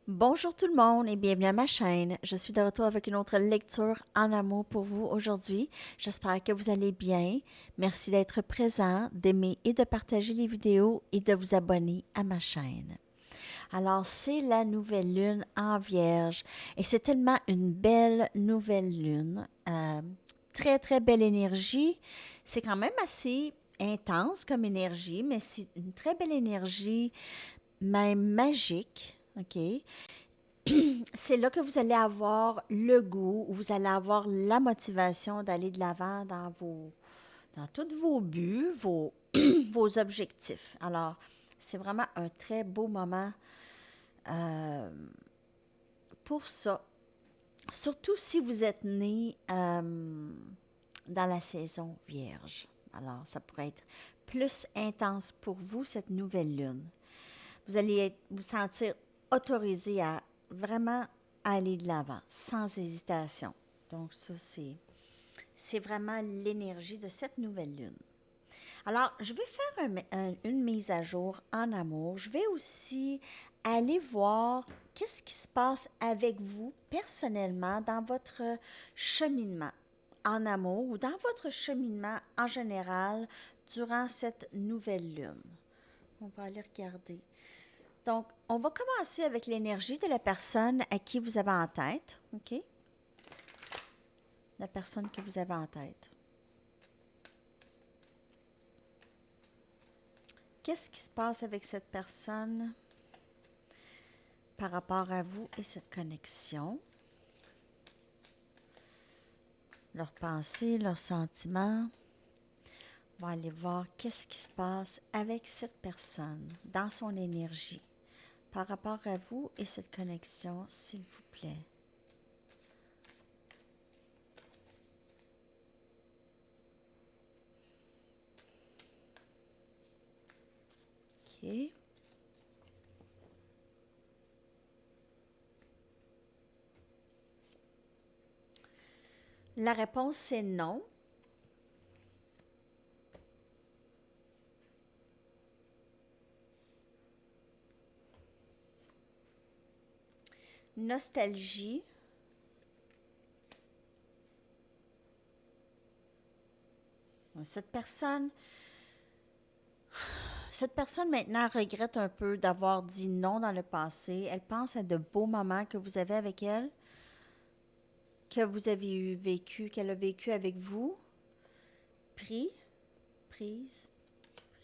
Bonjour tout le monde et bienvenue à ma chaîne. Je suis de retour avec une autre lecture en amour pour vous aujourd'hui. J'espère que vous allez bien. Merci d'être présent, d'aimer et de partager les vidéos et de vous abonner à ma chaîne. Alors, c'est la nouvelle lune en Vierge et c'est tellement une belle nouvelle lune. Très, très belle énergie. C'est quand même assez intense comme énergie, mais c'est une très belle énergie, même magique. OK? C'est là que vous allez avoir le goût, ou vous allez avoir la motivation d'aller de l'avant dans tous vos buts, vos objectifs. Alors, c'est vraiment un très beau moment euh, pour ça. Surtout si vous êtes né dans la saison vierge. Alors, ça pourrait être plus intense pour vous, cette nouvelle lune. Vous allez vous sentir autorisé à vraiment aller de l'avant, sans hésitation. Donc ça, c'est vraiment l'énergie de cette nouvelle lune. Alors, je vais faire une mise à jour en amour. Je vais aussi aller voir qu'est-ce qui se passe avec vous personnellement dans votre cheminement en amour ou dans votre cheminement en général durant cette nouvelle lune. On va aller regarder. Donc, on va commencer avec l'énergie de la personne à qui vous avez en tête, OK? La personne que vous avez en tête. Qu'est-ce qui se passe avec cette personne par rapport à vous et cette connexion? Leurs pensées, leurs sentiments. On va aller voir qu'est-ce qui se passe avec cette personne dans son énergie par rapport à vous et cette connexion, s'il vous plaît. OK. La réponse, c'est non. Nostalgie. Cette personne, Cette personne maintenant regrette un peu d'avoir dit non dans le passé. Elle pense à de beaux moments que vous avez avec elle, que vous avez vécu, qu'elle a vécu avec vous. Pris, prise,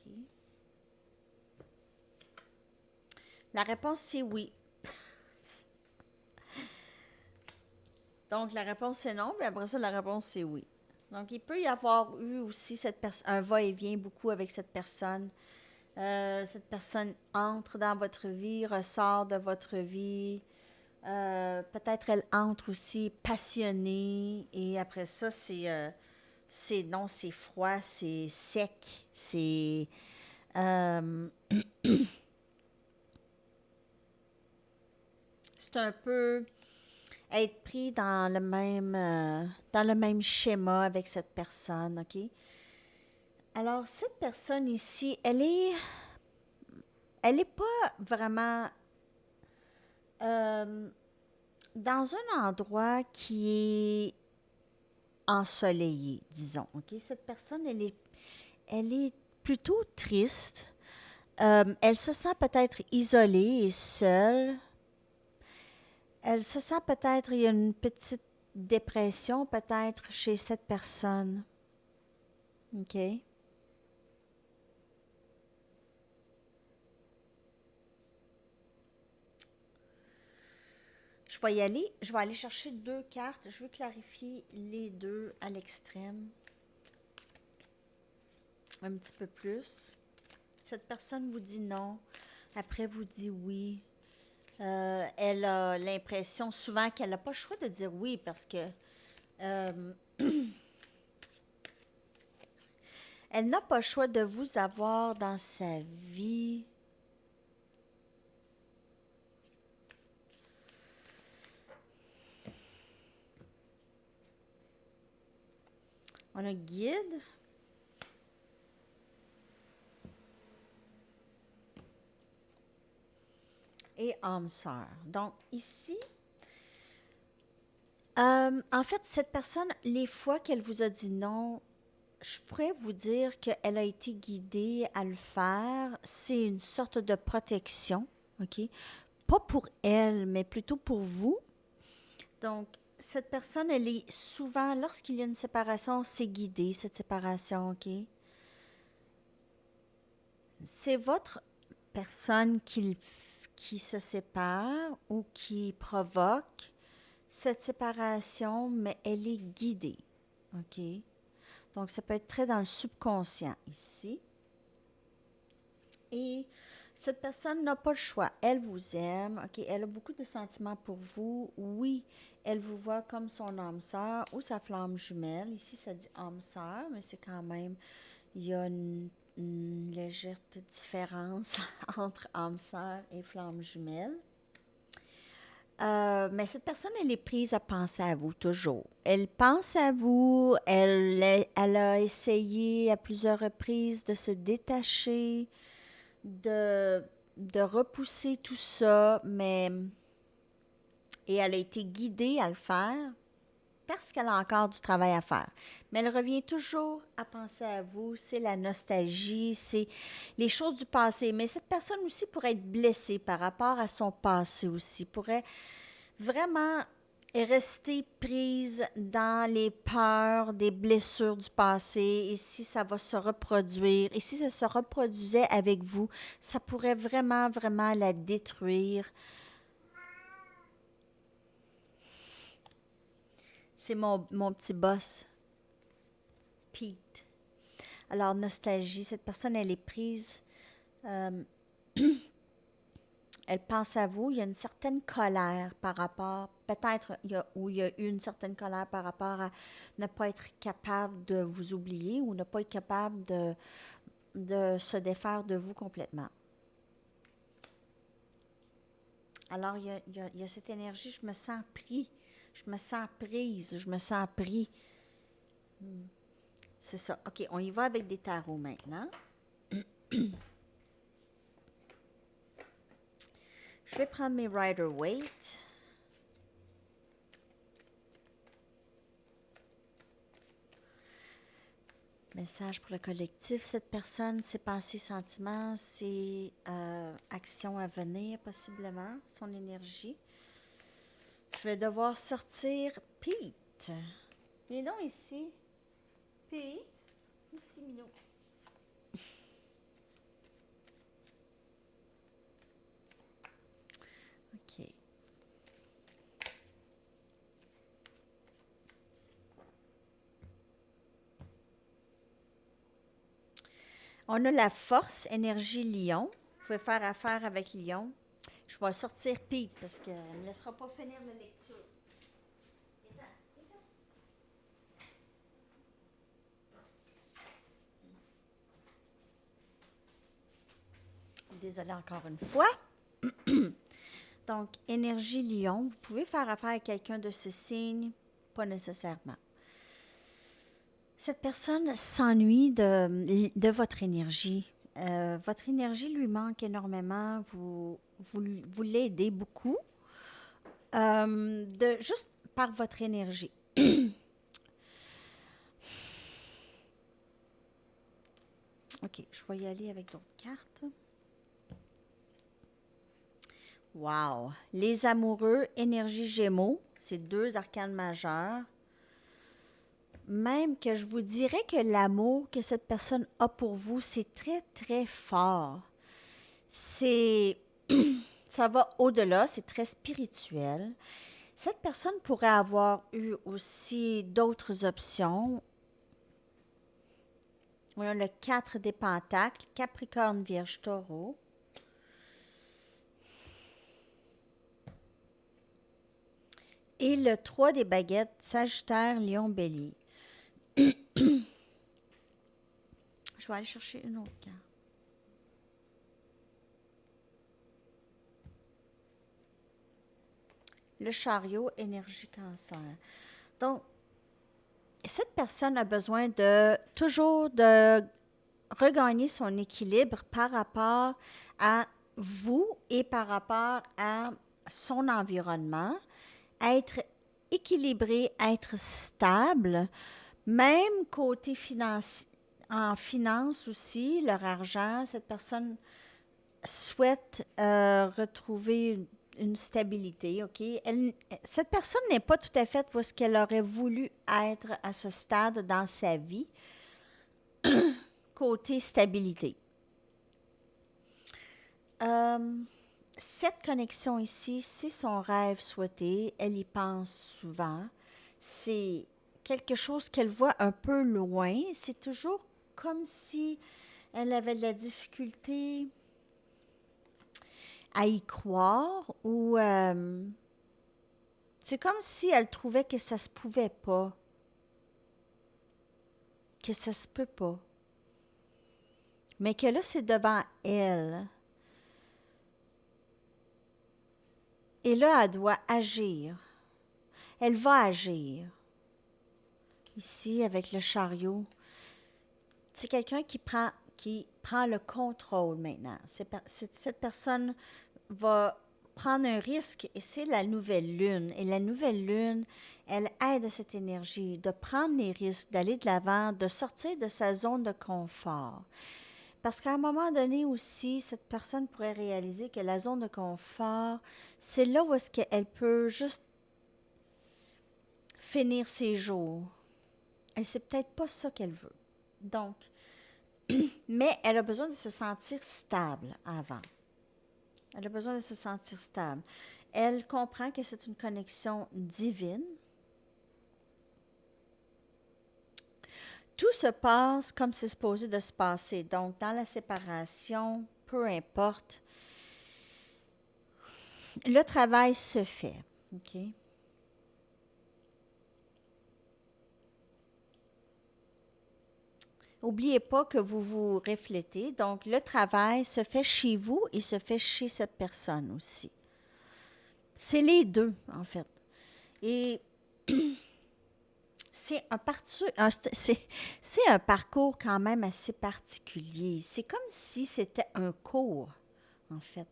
pris. La réponse c'est oui. Donc la réponse c'est non, mais après ça la réponse c'est oui. Donc il peut y avoir eu aussi un va-et-vient beaucoup avec cette personne. Cette personne entre dans votre vie, ressort de votre vie. Peut-être elle entre aussi passionnée et après ça c'est non, c'est froid, c'est sec, euh, c'est un peu être pris dans le même schéma avec cette personne, ok? Alors cette personne ici, elle est pas vraiment euh, dans un endroit qui est ensoleillé, disons, ok? Cette personne, elle est plutôt triste. Elle se sent peut-être isolée et seule. Elle se sent peut-être, il y a une petite dépression peut-être chez cette personne. OK? Je vais aller chercher deux cartes. Je veux clarifier les deux à l'extrême un petit peu plus. Cette personne vous dit non, après vous dit oui. Elle a l'impression souvent qu'elle n'a pas le choix de dire oui parce que euh, elle n'a pas le choix de vous avoir dans sa vie. On a guide. Et âme sœur. Donc, ici, en fait, cette personne, les fois qu'elle vous a dit non, je pourrais vous dire qu'elle a été guidée à le faire. C'est une sorte de protection, OK? Pas pour elle, mais plutôt pour vous. Donc, cette personne, elle est souvent, lorsqu'il y a une séparation, c'est guidé, cette séparation, OK? C'est votre personne qui se sépare ou qui provoque cette séparation, mais elle est guidée, OK? Donc, ça peut être très dans le subconscient ici. Et cette personne n'a pas le choix. Elle vous aime, OK? Elle a beaucoup de sentiments pour vous. Oui, elle vous voit comme son âme sœur ou sa flamme jumelle. Ici, ça dit âme sœur, mais c'est quand même, il y a une légère différence entre âme sœur et flamme jumelle. Mais cette personne, elle est prise à penser à vous toujours. Elle pense à vous, elle a essayé à plusieurs reprises de se détacher, de, de repousser tout ça, et elle a été guidée à le faire parce qu'elle a encore du travail à faire. Mais elle revient toujours à penser à vous, c'est la nostalgie, c'est les choses du passé. Mais cette personne aussi pourrait être blessée par rapport à son passé aussi, pourrait vraiment rester prise dans les peurs des blessures du passé et si ça va se reproduire, et si ça se reproduisait avec vous, ça pourrait vraiment, vraiment la détruire. C'est mon petit boss, Pete. Alors, nostalgie, cette personne, elle est prise, euh, elle pense à vous, il y a une certaine colère par rapport, peut-être où il y a eu une certaine colère par rapport à ne pas être capable de vous oublier ou ne pas être capable de se défaire de vous complètement. Alors, il y a cette énergie, je me sens pris, je me sens prise, je me sens pris. C'est ça. OK, on y va avec des tarots maintenant. Je vais prendre mes Rider-Waite. Message pour le collectif. Cette personne, ses pensées, sentiments, ses actions à venir, possiblement, son énergie. Je vais devoir sortir Pete. Viens donc ici. Pete. Ici, Minou. OK. On a la force, énergie lion. Vous pouvez faire affaire avec lion. Je vais sortir Pete parce qu'elle ne laissera pas finir la lecture. Désolée encore une fois. Donc, énergie lion. Vous pouvez faire affaire avec quelqu'un de ce signe, pas nécessairement. Cette personne s'ennuie de votre énergie. Votre énergie lui manque énormément. Vous l'aidez beaucoup. Juste par votre énergie. OK, je vais y aller avec d'autres cartes. Wow! Les amoureux, énergie Gémeaux, c'est 2 arcanes majeurs. Même que je vous dirais que l'amour que cette personne a pour vous, c'est très, très fort. C'est... ça va au-delà, c'est très spirituel. Cette personne pourrait avoir eu aussi d'autres options. On a le 4 des pentacles, Capricorne, Vierge, Taureau. Et le 3 des baguettes, Sagittaire, Lion, Bélier. Je vais aller chercher une autre carte. Le chariot, énergie cancer. Donc, cette personne a besoin toujours de regagner son équilibre par rapport à vous et par rapport à son environnement, être équilibré, être stable, même côté financier, en finance aussi, leur argent, cette personne souhaite retrouver une stabilité, OK? Cette personne n'est pas tout à fait où est-ce qu'elle aurait voulu être à ce stade dans sa vie, côté stabilité. Euh, cette connexion ici, c'est son rêve souhaité. Elle y pense souvent. C'est quelque chose qu'elle voit un peu loin. C'est toujours comme si elle avait de la difficulté à y croire ou c'est comme si elle trouvait que ça se pouvait pas, que ça se peut pas. Mais que là, c'est devant elle. Et là, elle doit agir. Elle va agir. Ici, avec le chariot, c'est quelqu'un qui prend le contrôle maintenant. Cette personne va prendre un risque et c'est la nouvelle lune. Et la nouvelle lune, elle aide à cette énergie de prendre les risques, d'aller de l'avant, de sortir de sa zone de confort. Parce qu'à un moment donné aussi, cette personne pourrait réaliser que la zone de confort, c'est là où est-ce qu'elle peut juste finir ses jours. Et c'est peut-être pas ça qu'elle veut. Donc, mais elle a besoin de se sentir stable avant. Elle a besoin de se sentir stable. Elle comprend que c'est une connexion divine. Tout se passe comme c'est supposé de se passer. Donc, dans la séparation, peu importe, le travail se fait. OK? N'oubliez pas que vous vous reflétez. Donc, le travail se fait chez vous et se fait chez cette personne aussi. C'est les deux, en fait. Et c'est un parcours quand même assez particulier. C'est comme si c'était un cours, en fait.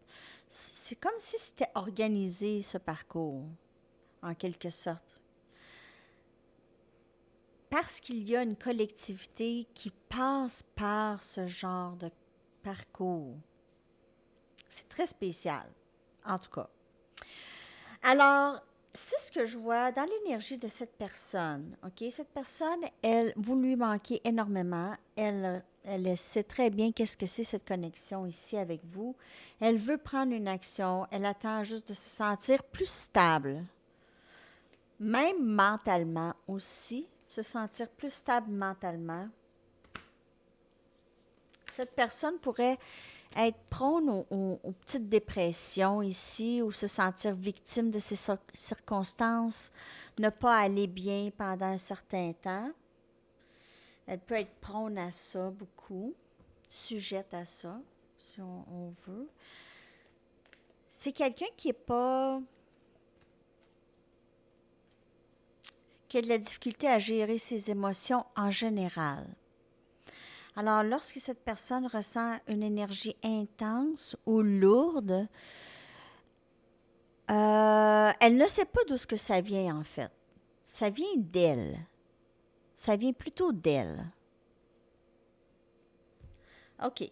C'est comme si c'était organisé, ce parcours, en quelque sorte. Parce qu'il y a une collectivité qui passe par ce genre de parcours. C'est très spécial, en tout cas. Alors, c'est ce que je vois dans l'énergie de cette personne. OK? Cette personne, vous lui manquez énormément. Elle sait très bien qu'est-ce que c'est cette connexion ici avec vous. Elle veut prendre une action. Elle attend juste de se sentir plus stable. Même mentalement aussi, se sentir plus stable mentalement. Cette personne pourrait être prône aux petites dépressions ici ou se sentir victime de ces circonstances, ne pas aller bien pendant un certain temps. Elle peut être prône à ça beaucoup, sujette à ça, si on veut. C'est quelqu'un qui a de la difficulté à gérer ses émotions en général. Alors, lorsque cette personne ressent une énergie intense ou lourde, elle ne sait pas d'où ce que ça vient en fait. Ça vient d'elle. Ça vient plutôt d'elle. OK.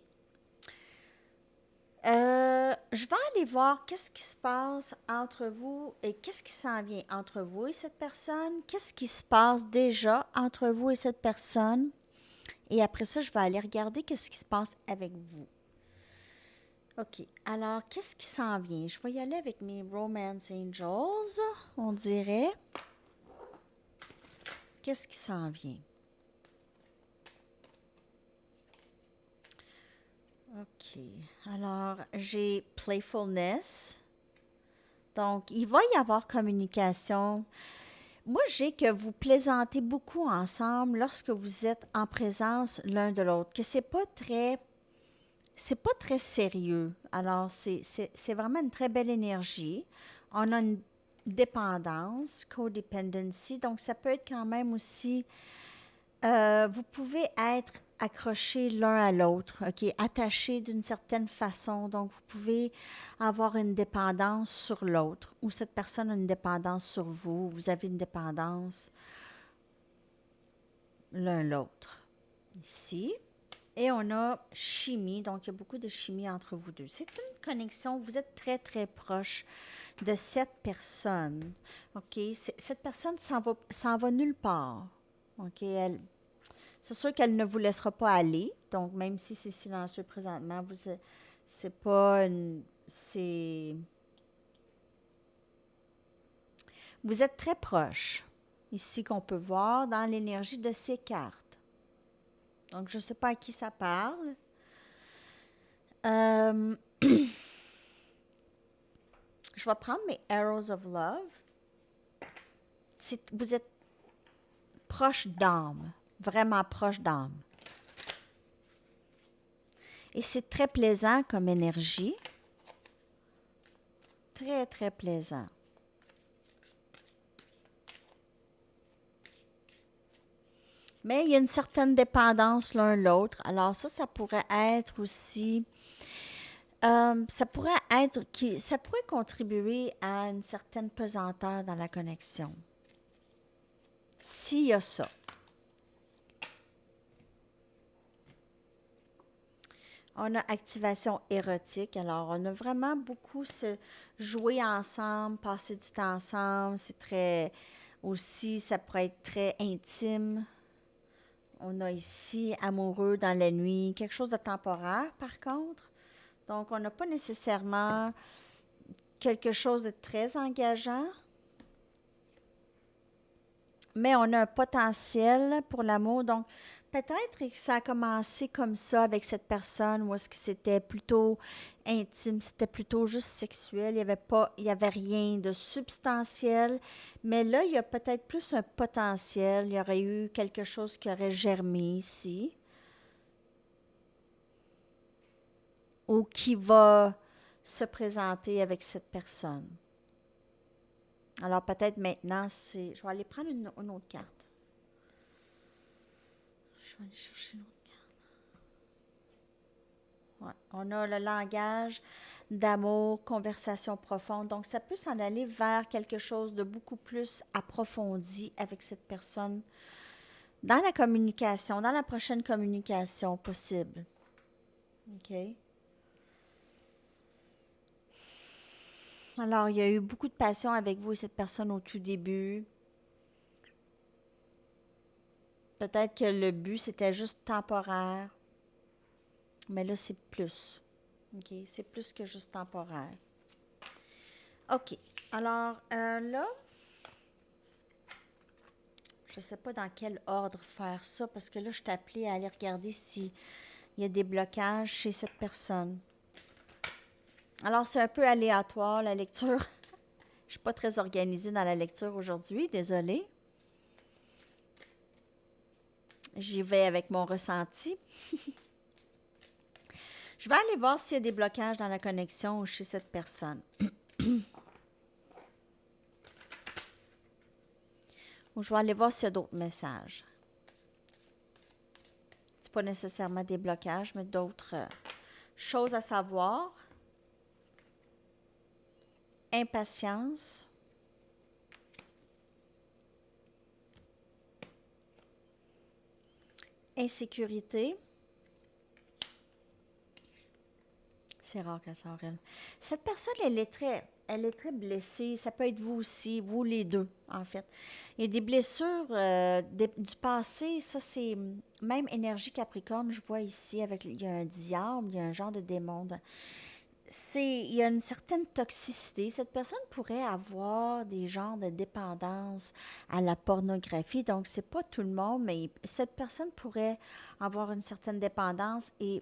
Je vais aller voir qu'est-ce qui se passe entre vous et qu'est-ce qui s'en vient entre vous et cette personne. Qu'est-ce qui se passe déjà entre vous et cette personne. Et après ça, je vais aller regarder qu'est-ce qui se passe avec vous. OK. Alors, qu'est-ce qui s'en vient? Je vais y aller avec mes Romance Angels, on dirait. Qu'est-ce qui s'en vient? OK. Alors, j'ai Playfulness. Donc, il va y avoir communication. Moi, j'ai que vous plaisantez beaucoup ensemble lorsque vous êtes en présence l'un de l'autre, que c'est pas très sérieux. Alors, c'est vraiment une très belle énergie. On a une dépendance, codependency, donc ça peut être quand même aussi, vous pouvez être accrochés l'un à l'autre, OK, attachés d'une certaine façon. Donc, vous pouvez avoir une dépendance sur l'autre ou cette personne a une dépendance sur vous. Vous avez une dépendance l'un l'autre. Ici. Et on a chimie, donc il y a beaucoup de chimie entre vous deux. C'est une connexion, vous êtes très, très proche de cette personne. OK? Cette personne s'en va nulle part. OK? C'est sûr qu'elle ne vous laissera pas aller. Donc, même si c'est silencieux présentement, c'est pas une. C'est. Vous êtes très proche. Ici, qu'on peut voir dans l'énergie de ces cartes. Donc, je ne sais pas à qui ça parle. Euh, je vais prendre mes Arrows of Love. Vous êtes proche d'âme, vraiment proche d'âme. Et c'est très plaisant comme énergie. Très, très plaisant. Mais il y a une certaine dépendance l'un l'autre. Alors ça pourrait être aussi... ça pourrait contribuer à une certaine pesanteur dans la connexion. S'il y a ça. On a activation érotique. Alors, on a vraiment beaucoup se jouer ensemble, passer du temps ensemble. C'est très... Aussi, ça pourrait être très intime. On a ici amoureux dans la nuit. Quelque chose de temporaire, par contre. Donc, on n'a pas nécessairement quelque chose de très engageant. Mais on a un potentiel pour l'amour. Donc, peut-être que ça a commencé comme ça avec cette personne, ou est-ce que c'était plutôt intime, c'était plutôt juste sexuel, il y avait rien de substantiel. Mais là, il y a peut-être plus un potentiel. Il y aurait eu quelque chose qui aurait germé ici. Ou qui va se présenter avec cette personne. Alors peut-être maintenant, je vais aller prendre une autre carte. Je vais aller chercher une autre carte. Ouais. On a le langage d'amour, conversation profonde. Donc ça peut s'en aller vers quelque chose de beaucoup plus approfondi avec cette personne dans la communication, dans la prochaine communication possible. OK? Alors, il y a eu beaucoup de passion avec vous et cette personne au tout début. Peut-être que le but, c'était juste temporaire. Mais là, c'est plus. OK? C'est plus que juste temporaire. OK. Alors, là, je ne sais pas dans quel ordre faire ça, parce que là, je t'ai appelée à aller regarder s'il y a des blocages chez cette personne. Alors, c'est un peu aléatoire, la lecture. Je ne suis pas très organisée dans la lecture aujourd'hui, désolée. J'y vais avec mon ressenti. Je vais aller voir s'il y a des blocages dans la connexion chez cette personne. Ou je vais aller voir s'il y a d'autres messages. C'est pas nécessairement des blocages, mais d'autres choses à savoir. Impatience. Insécurité. C'est rare qu'elle sort, elle. Cette personne, elle est très blessée. Ça peut être vous aussi, vous les deux, en fait. Il y a des blessures du passé. Ça, c'est même énergie Capricorne, je vois ici, il y a un diable, il y a un genre de démon. Il y a une certaine toxicité. Cette personne pourrait avoir des genres de dépendance à la pornographie. Donc, c'est pas tout le monde, mais cette personne pourrait avoir une certaine dépendance et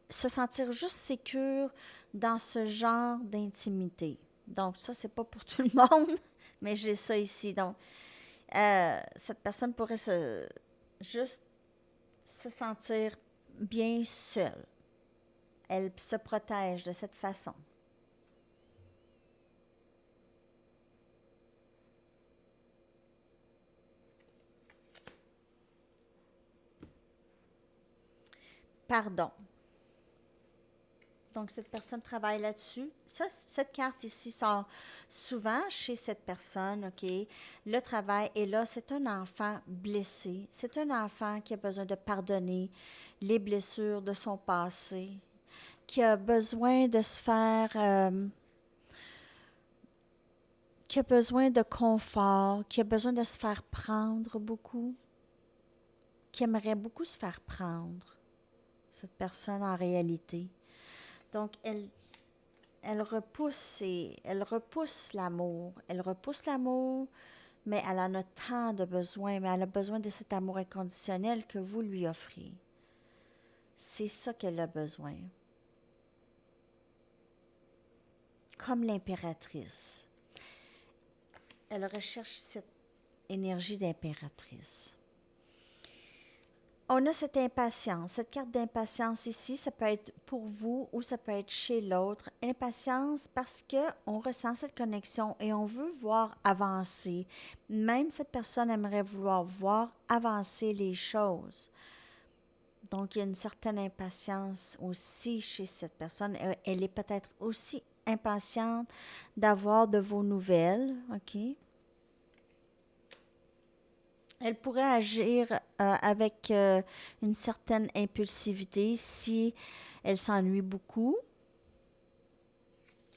se sentir juste sécure dans ce genre d'intimité. Donc, ça, c'est pas pour tout le monde, mais j'ai ça ici. Donc, cette personne pourrait juste se sentir bien seule. Elle se protège de cette façon. pardon. Donc, cette personne travaille là-dessus. Ça, cette carte ici sort souvent chez cette personne, OK? Le travail est là. C'est un enfant blessé. C'est un enfant qui a besoin de pardonner les blessures de son passé, qui a besoin de se faire... qui a besoin de confort, qui a besoin de se faire prendre beaucoup, qui aimerait beaucoup se faire prendre, cette personne en réalité. Donc, elle repousse l'amour. Elle repousse l'amour, mais elle en a tant de besoins, mais elle a besoin de cet amour inconditionnel que vous lui offrez. C'est ça qu'elle a besoin. Comme l'impératrice. Elle recherche cette énergie d'impératrice. On a cette impatience, cette carte d'impatience ici, ça peut être pour vous ou ça peut être chez l'autre. Impatience parce qu'on ressent cette connexion et on veut voir avancer. Même cette personne aimerait vouloir voir avancer les choses. Donc, il y a une certaine impatience aussi chez cette personne. Elle est peut-être aussi impatiente d'avoir de vos nouvelles, OK? Elle pourrait agir avec une certaine impulsivité si elle s'ennuie beaucoup.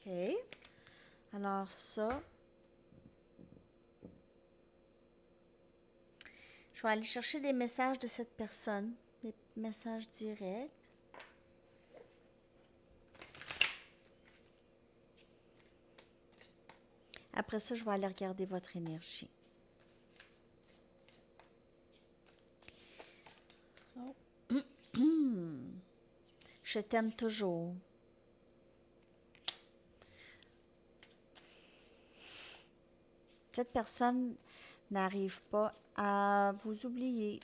OK. Alors ça, je vais aller chercher des messages de cette personne, des messages directs. Après ça, je vais aller regarder votre énergie. Je t'aime toujours. Cette personne n'arrive pas à vous oublier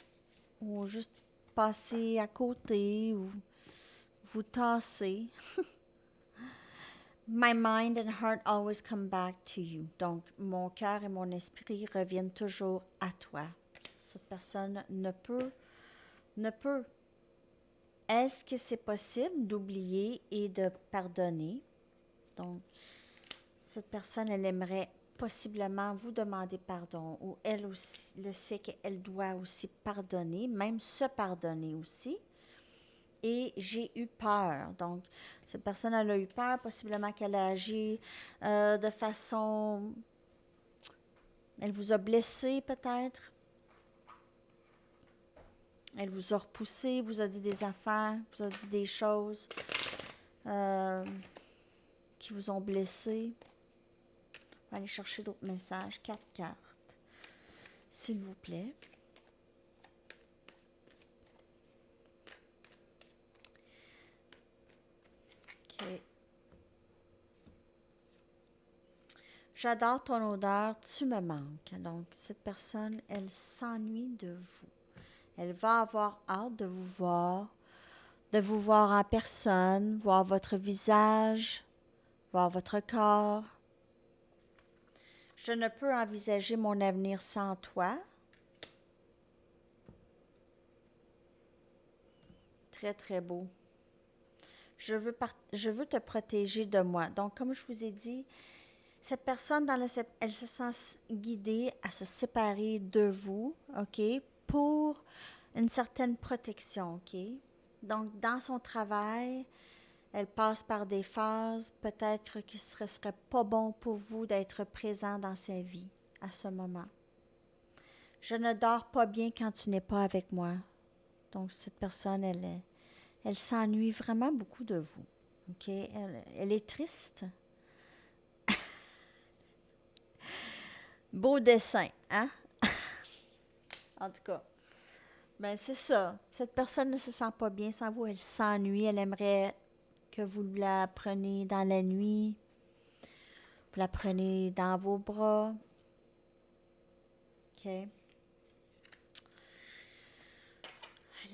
ou juste passer à côté ou vous tasser. My mind and heart always come back to you. Donc, mon cœur et mon esprit reviennent toujours à toi. Cette personne ne peut. Est-ce que c'est possible d'oublier et de pardonner? Donc, cette personne, elle aimerait possiblement vous demander pardon ou elle aussi le sait qu'elle doit aussi pardonner, même se pardonner aussi. Et j'ai eu peur. Donc, cette personne, elle a eu peur, possiblement qu'elle a agi de façon... Elle vous a blessé peut-être. Elle vous a repoussé, vous a dit des affaires, vous a dit des choses qui vous ont blessé. On va aller chercher d'autres messages. 4 cartes, s'il vous plaît. OK. J'adore ton odeur, tu me manques. Donc, cette personne, elle s'ennuie de vous. Elle va avoir hâte de vous voir en personne, voir votre visage, voir votre corps. Je ne peux envisager mon avenir sans toi. Très, très beau. Je veux te protéger de moi. Donc, comme je vous ai dit, cette personne, elle se sent guidée à se séparer de vous, OK, pour une certaine protection, OK? Donc, dans son travail, elle passe par des phases, peut-être que ce ne serait pas bon pour vous d'être présent dans sa vie à ce moment. Je ne dors pas bien quand tu n'es pas avec moi. Donc, cette personne, elle s'ennuie vraiment beaucoup de vous, OK? Elle est triste. Beau dessin, hein? En tout cas, ben c'est ça. Cette personne ne se sent pas bien sans vous. Elle s'ennuie. Elle aimerait que vous la preniez dans la nuit. Vous la prenez dans vos bras. OK.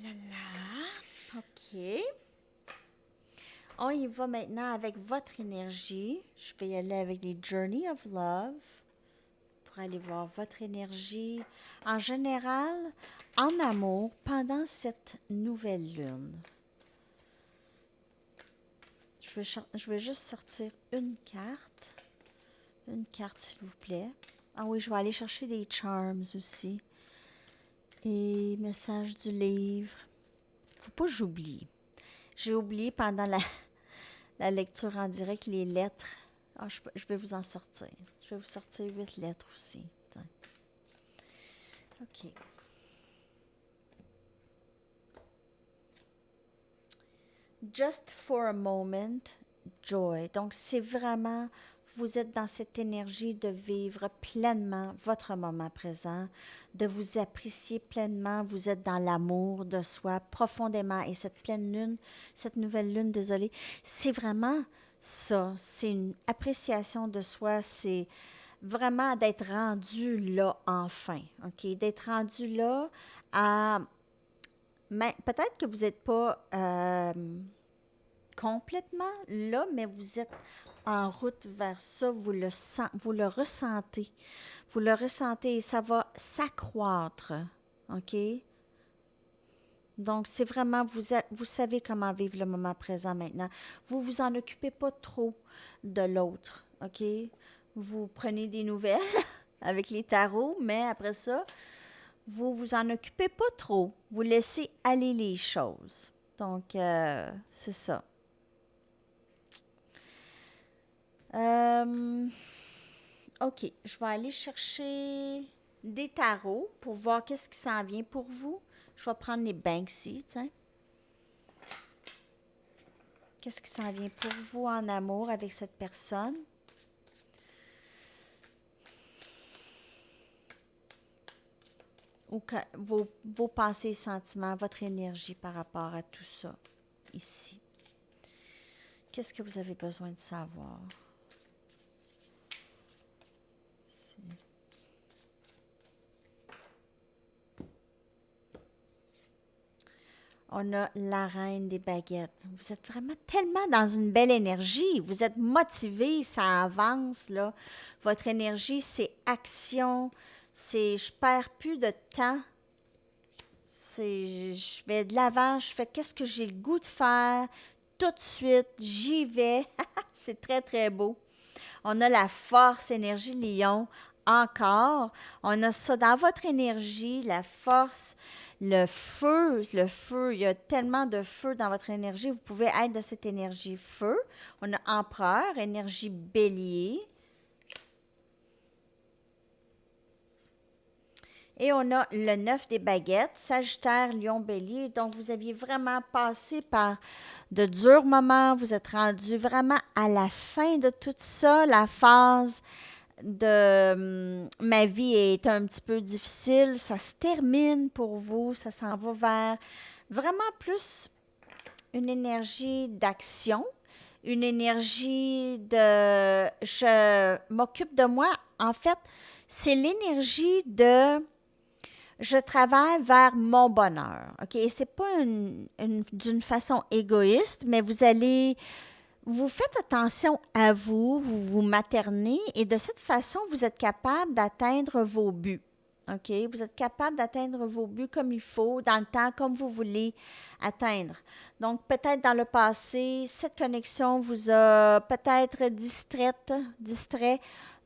Là, là. OK. On y va maintenant avec votre énergie. Je vais y aller avec des Journey of Love pour aller voir votre énergie en général en amour pendant cette nouvelle lune. je vais juste sortir une carte. Une carte, s'il vous plaît. Ah oui, je vais aller chercher des charms aussi. Et message du livre. Faut pas que j'oublie. J'ai oublié pendant la lecture en direct les lettres. Ah, je vais vous en sortir. Je vais vous sortir 8 lettres aussi. Tiens. OK. Just for a moment, joy. Donc, c'est vraiment, vous êtes dans cette énergie de vivre pleinement votre moment présent, de vous apprécier pleinement. Vous êtes dans l'amour de soi profondément. Et cette pleine lune, cette nouvelle lune, désolée, c'est vraiment ça. C'est une appréciation de soi. C'est vraiment d'être rendu là enfin. OK? D'être rendu là à. Mais peut-être que vous n'êtes pas complètement là, mais vous êtes en route vers ça, vous le ressentez. Vous le ressentez et ça va s'accroître. OK? Donc, c'est vraiment, vous savez comment vivre le moment présent maintenant. Vous vous en occupez pas trop de l'autre. OK? Vous prenez des nouvelles avec les tarots, mais après ça, vous vous en occupez pas trop. Vous laissez aller les choses. Donc, c'est ça. OK, je vais aller chercher des tarots pour voir qu'est-ce qui s'en vient pour vous. Je vais prendre les Banksy, tiens. Qu'est-ce qui s'en vient pour vous en amour avec cette personne? Ou vos pensées et sentiments, votre énergie par rapport à tout ça, ici. Qu'est-ce que vous avez besoin de savoir? On a la reine des baguettes. Vous êtes vraiment tellement dans une belle énergie. Vous êtes motivé, ça avance, là. Votre énergie, c'est action. C'est je perds plus de temps. C'est je vais de l'avant, je fais qu'est-ce que j'ai le goût de faire tout de suite, j'y vais. C'est très, très beau. On a la force, énergie lion, encore. On a ça dans votre énergie, la force, le feu. Il y a tellement de feu dans votre énergie. Vous pouvez être de cette énergie feu. On a empereur, énergie bélier. Et on a le 9 des baguettes, Sagittaire, Lion, Bélier. Donc, vous aviez vraiment passé par de durs moments. Vous êtes rendu vraiment à la fin de tout ça, la phase de ma vie est un petit peu difficile. Ça se termine pour vous. Ça s'en va vers vraiment plus une énergie d'action, une énergie de je m'occupe de moi. En fait, c'est l'énergie de je travaille vers mon bonheur. OK? Et c'est pas d'une façon égoïste, mais vous faites attention à vous, vous vous maternez et de cette façon, vous êtes capable d'atteindre vos buts. OK? Vous êtes capable d'atteindre vos buts comme il faut, dans le temps, comme vous voulez atteindre. Donc, peut-être dans le passé, cette connexion vous a peut-être distrait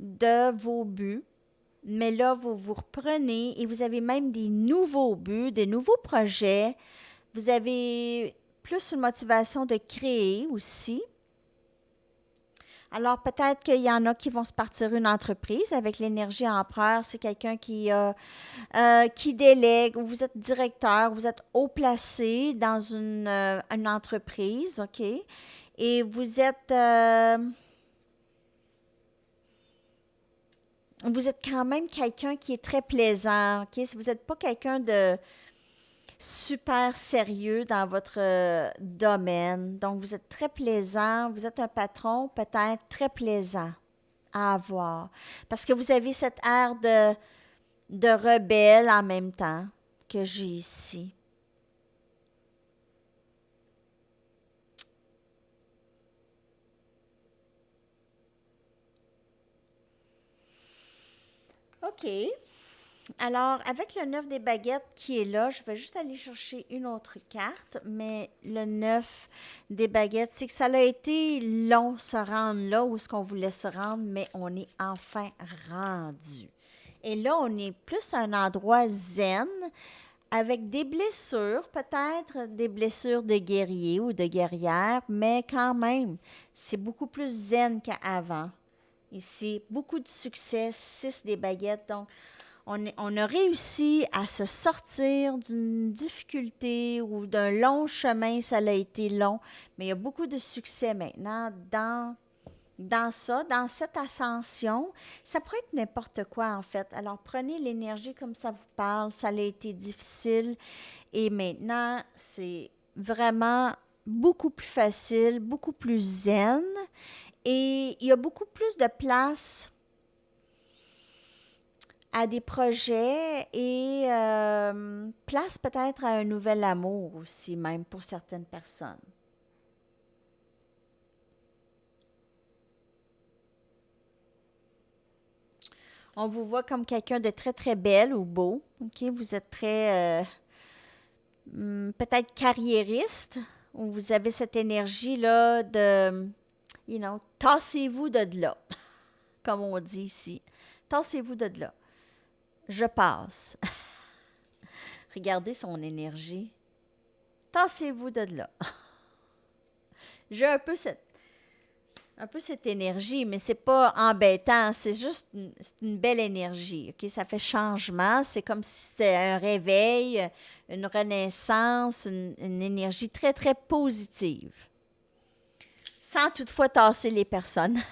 de vos buts. Mais là, vous vous reprenez et vous avez même des nouveaux buts, des nouveaux projets. Vous avez plus une motivation de créer aussi. Alors, peut-être qu'il y en a qui vont se partir une entreprise avec l'énergie empereur. C'est quelqu'un qui délègue, ou vous êtes directeur, vous êtes haut placé dans une entreprise, OK? Et vous êtes quand même quelqu'un qui est très plaisant, OK? Si vous n'êtes pas quelqu'un de super sérieux dans votre domaine. Donc, vous êtes très plaisant. Vous êtes un patron peut-être très plaisant à avoir. Parce que vous avez cette air de rebelle en même temps que j'ai ici. OK. Alors, avec le 9 des baguettes qui est là, je vais juste aller chercher une autre carte, mais le 9 des baguettes, c'est que ça a été long se rendre là où est-ce qu'on voulait se rendre, mais on est enfin rendu. Et là, on est plus à un endroit zen, avec des blessures, peut-être des blessures de guerrier ou de guerrière, mais quand même, c'est beaucoup plus zen qu'avant. Ici, beaucoup de succès, 6 des baguettes, donc on a réussi à se sortir d'une difficulté ou d'un long chemin, ça a été long, mais il y a beaucoup de succès maintenant dans cette ascension. Ça pourrait être n'importe quoi en fait. Alors prenez l'énergie comme ça vous parle, ça a été difficile et maintenant c'est vraiment beaucoup plus facile, beaucoup plus zen et il y a beaucoup plus de place à des projets et place peut-être à un nouvel amour aussi, même pour certaines personnes. On vous voit comme quelqu'un de très, très belle ou beau. OK? Vous êtes très, peut-être carriériste, ou vous avez cette énergie-là de, tassez-vous de là, comme on dit ici. Tassez-vous de là. Je passe. Regardez son énergie. Tassez-vous de là. J'ai un peu cette énergie, mais c'est pas embêtant, c'est juste c'est une belle énergie. OK? Ça fait changement, c'est comme si c'était un réveil, une renaissance, une énergie très, très positive, sans toutefois tasser les personnes.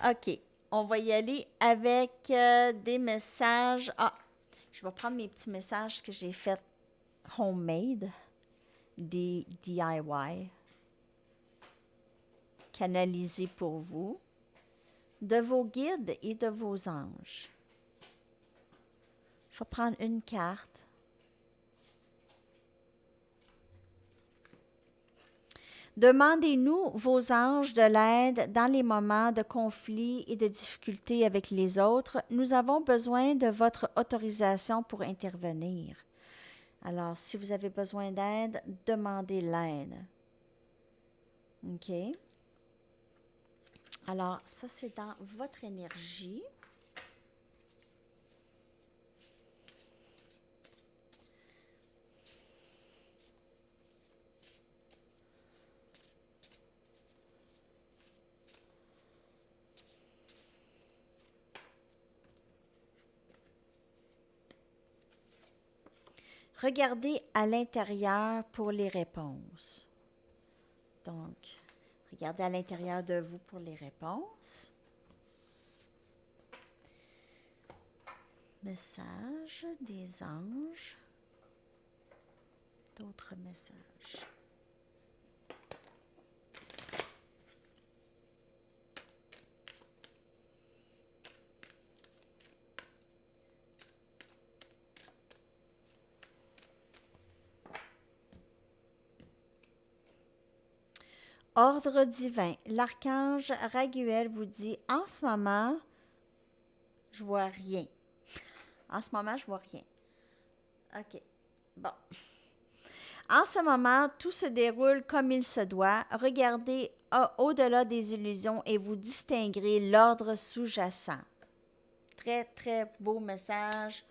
OK, on va y aller avec des messages. Ah, je vais prendre mes petits messages que j'ai faits homemade, des DIY, canalisés pour vous, de vos guides et de vos anges. Je vais prendre une carte. Demandez-nous, vos anges, de l'aide dans les moments de conflit et de difficulté avec les autres. Nous avons besoin de votre autorisation pour intervenir. Alors, si vous avez besoin d'aide, demandez l'aide. OK? Alors, ça, c'est dans votre énergie. Regardez à l'intérieur pour les réponses. Donc, regardez à l'intérieur de vous pour les réponses. Message des anges. D'autres messages. Ordre divin. L'archange Raguel vous dit, en ce moment, je vois rien. En ce moment, je vois rien. OK. Bon. En ce moment, tout se déroule comme il se doit. Regardez au-delà des illusions et vous distinguerez l'ordre sous-jacent. Très, très beau message.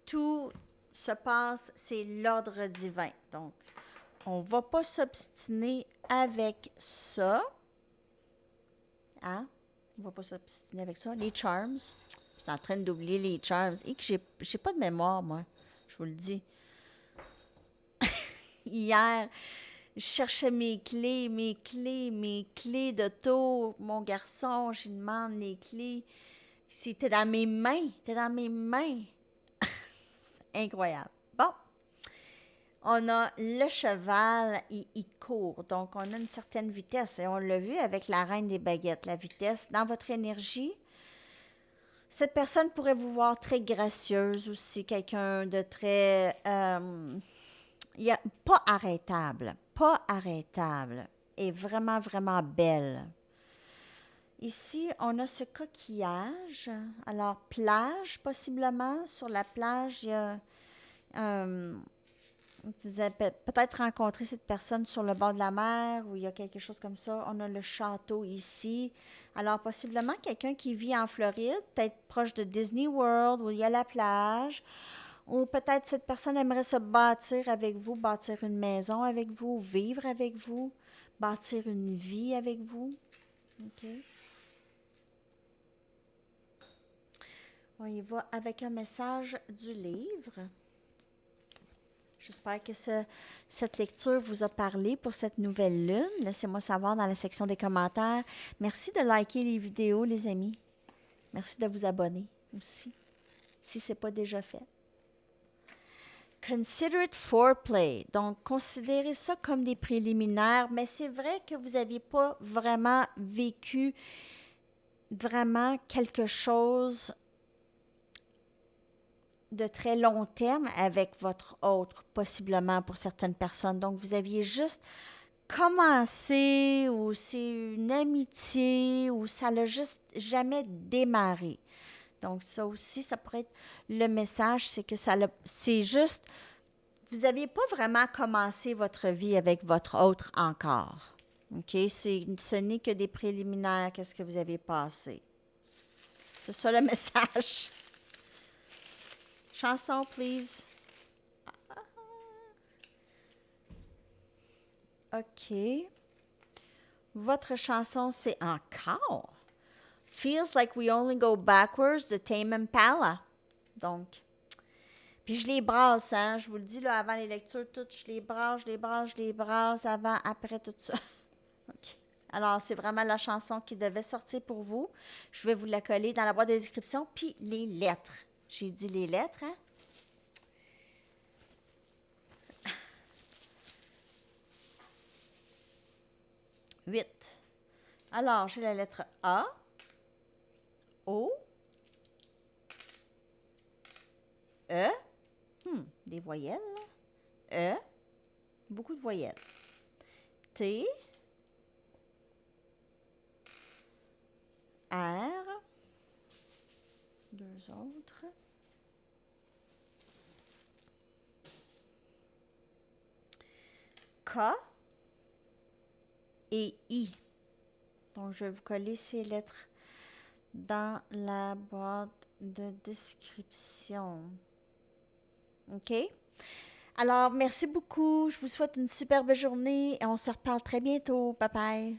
Tout se passe, c'est l'ordre divin. Donc, on ne va pas s'obstiner avec ça. Hein? On ne va pas s'obstiner avec ça. Les charms. Je suis en train d'oublier les charms. Et que j'ai pas de mémoire, moi. Je vous le dis. Hier, je cherchais mes clés d'auto. Mon garçon, je lui demande les clés. C'était dans mes mains. C'était dans mes mains. Incroyable. Bon. On a le cheval, il court. Donc, on a une certaine vitesse. Et on l'a vu avec la reine des baguettes. La vitesse dans votre énergie. Cette personne pourrait vous voir très gracieuse aussi. Quelqu'un de très... pas arrêtable. Pas arrêtable. Et vraiment, vraiment belle. Ici, on a ce coquillage. Alors, plage, possiblement. Sur la plage, il y a... vous avez peut-être rencontré cette personne sur le bord de la mer ou il y a quelque chose comme ça. On a le château ici. Alors, possiblement quelqu'un qui vit en Floride, peut-être proche de Disney World où il y a la plage. Ou peut-être cette personne aimerait se bâtir avec vous, bâtir une maison avec vous, vivre avec vous, bâtir une vie avec vous. OK? On y va avec un message du livre. J'espère que cette lecture vous a parlé pour cette nouvelle lune. Laissez-moi savoir dans la section des commentaires. Merci de liker les vidéos, les amis. Merci de vous abonner aussi, si ce n'est pas déjà fait. Consider it foreplay. Donc, considérez ça comme des préliminaires, mais c'est vrai que vous n'aviez pas vraiment vécu vraiment quelque chose de très long terme avec votre autre, possiblement pour certaines personnes. Donc, vous aviez juste commencé ou c'est une amitié ou ça l'a juste jamais démarré. Donc, ça aussi, ça pourrait être le message, c'est que c'est juste, vous n'aviez pas vraiment commencé votre vie avec votre autre encore. OK? Ce n'est que des préliminaires, qu'est-ce que vous avez passé. C'est ça le message. Chanson, please. OK. Votre chanson, c'est encore. Feels like we only go backwards de Tame Impala. Donc, puis je les brasse, hein. Je vous le dis, là, avant les lectures, toutes, je les brasse, avant, après, tout ça. OK. Alors, c'est vraiment la chanson qui devait sortir pour vous. Je vais vous la coller dans la boîte de description, puis les lettres. J'ai dit les lettres, hein? Huit. Alors, j'ai la lettre A, O, E, des voyelles, là. E, beaucoup de voyelles. T, R, deux autres. K et I. Donc, je vais vous coller ces lettres dans la boîte de description. OK? Alors, merci beaucoup. Je vous souhaite une superbe journée et on se reparle très bientôt. Bye bye.